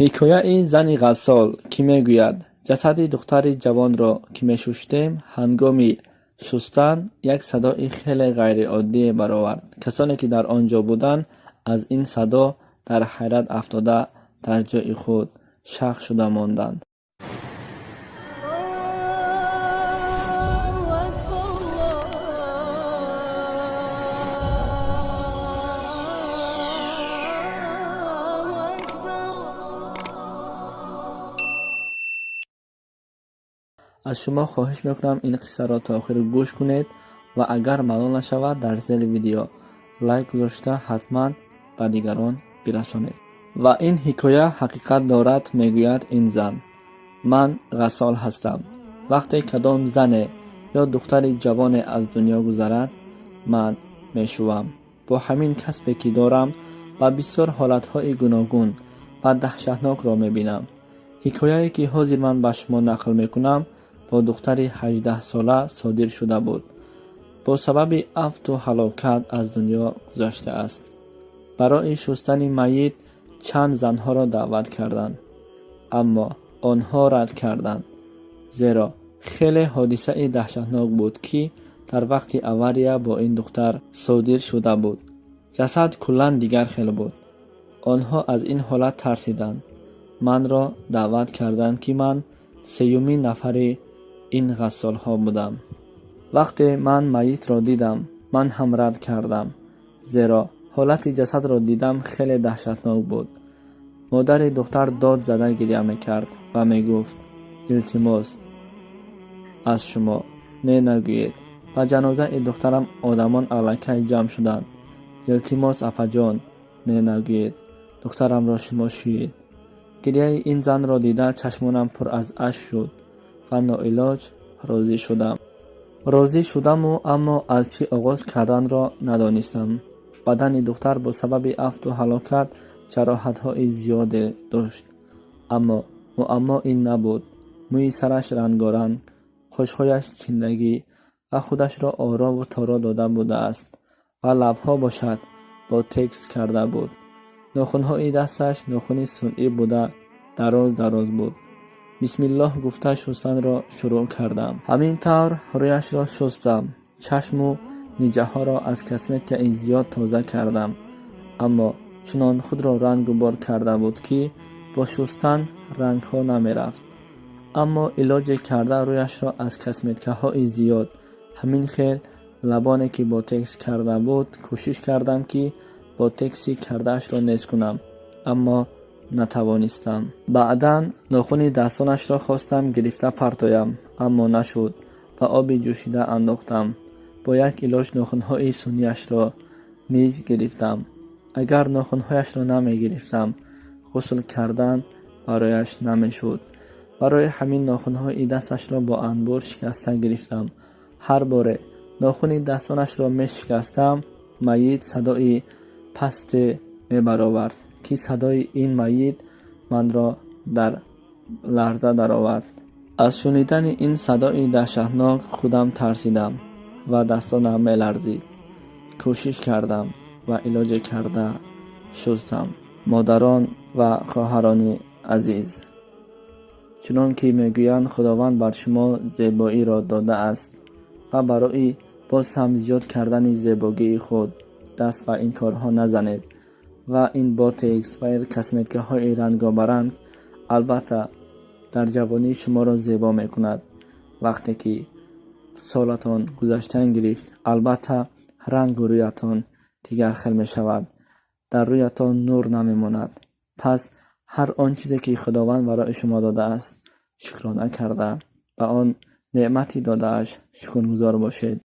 ҳикояи зани ғассол ки мегӯяд ҷасади духтари ҷавонро ки мешуштем ҳангоми шустан як садои хеле ғайриоддие баровард. касоне ки дар он ҷо буданд аз ин садо дар ҳайрат афтода дар ҷойи худ шах шуда монданд. аз шумо хоҳиш мекунам ин қиссаро то охир гӯш кунед ва агар маълум нашавад дар зери видео лайк гузошта ҳатман ба дигарон бирасонед. ва ин ҳикоя ҳақиқат дорад. мегӯяд ин зан: ман ғассол ҳастам. вақте кадом зане ё духтари ҷавоне аз дунё гузарад, ман мешувам. бо ҳамин касбе ки дорам ба бисёр ҳолатҳои гуногун ва даҳшатнокро мебинам. ҳикояе ки ҳозир ман ба шумо нақл мекунам бо духтари 18-сола содир шуда буд. бо сабаби афту ҳалокат аз дунё гузаштааст. барои шустани майит чанд занҳоро даъват карданд, аммо онҳо рад карданд, зеро хеле ҳодисаи даҳшатнок буд ки дар вақти авария бо ин духтар содир шуда буд. ҷасад куллан дигар хел буд. онҳо аз ин ҳолат тарсиданд. манро даъват карданд ки ман сеюмин нафари ин ғассолҳо будам. вақте ман майитро дидам, ман ҳам рад кардам, зеро ҳолати ҷасадро дидам хеле даҳшатнок буд. модари духтар дод зада гирья мекард ва мегуфт: илтимос аз шумо не нагӯед. ба ҷанозаи духтарам одамон аллакай ҷамъ шуданд. илтимос апаҷон не нагӯед. духтарамро шумо шӯед. гирьяи ин занро дида чашмонам пур аз ашк шуд ва ноилоҷ розӣ шудаму аммо аз чӣ оғоз карданро надонистам. бадани духтар бо сабаби афту ҳалокат ҷароҳатҳои зиёде дошт. аммо муаммо ин набуд. мӯи сараш рангоранг, қошҳояш чиндагӣ ва худашро орову торо дода будааст ва лабҳо бошад ботекс карда буд. нохунҳои дасташ нохуни сунъӣ буда дароз буд. бисмиллоҳ гуфта шустанро шурӯъ кардам. ҳамин тавр рӯяшро шустам. чашму ниҷаҳоро аз косметикаи зиёд тоза кардам. аммо чунон худро рангу бор карда буд ки бо шустан рангҳо намерафт. аммо илоҷе карда рӯяшро аз косметикаҳои зиёд, ҳамин хел лабоне ки ботекс карда буд, кӯшиш кардам ки ботекси кардаашро нест кунам, аммо натавонистам. баъдан нохуни дастонашро хостам гирифта партоям, аммо нашуд. ба оби ҷӯшида андохтам. бо як илоҷ нохунҳои сунъиашро низ гирифтам. агар нохунҳояшро намегирифтам, ғусл кардан барояш намешуд. барои ҳамин нохунҳои дасташро бо анбӯр шикаста гирифтам. ҳар боре нохуни дастонашро мешикастам, майит садои пасте мебаровард ки садои ин майит манро дар ларза даровард. аз шунидани ин садои даҳшатнок худам тарсидам ва дастонам меларзид. кӯшиш кардам ва илоҷе карда шустам. модарон ва хоҳарони азиз, чунон ки мегӯянд худованд бар шумо зебоиро додааст ва барои боз ҳам зиёд кардани зебогии худ даст ба ин корҳо назанед. ва ин ботекс ва косметикаҳои рангобаранг албатта дар ҷавонӣ шуморо зебо мекунад. вақте ки солатон гузаштан гирифт, албатта рангу рӯятон дигар хел мешавад. дар рӯятон нур намемонад. пас ҳар он чизе ки худованд барои шумо додааст, шукрона карда ба он неъмати додааш шукргузор бошед.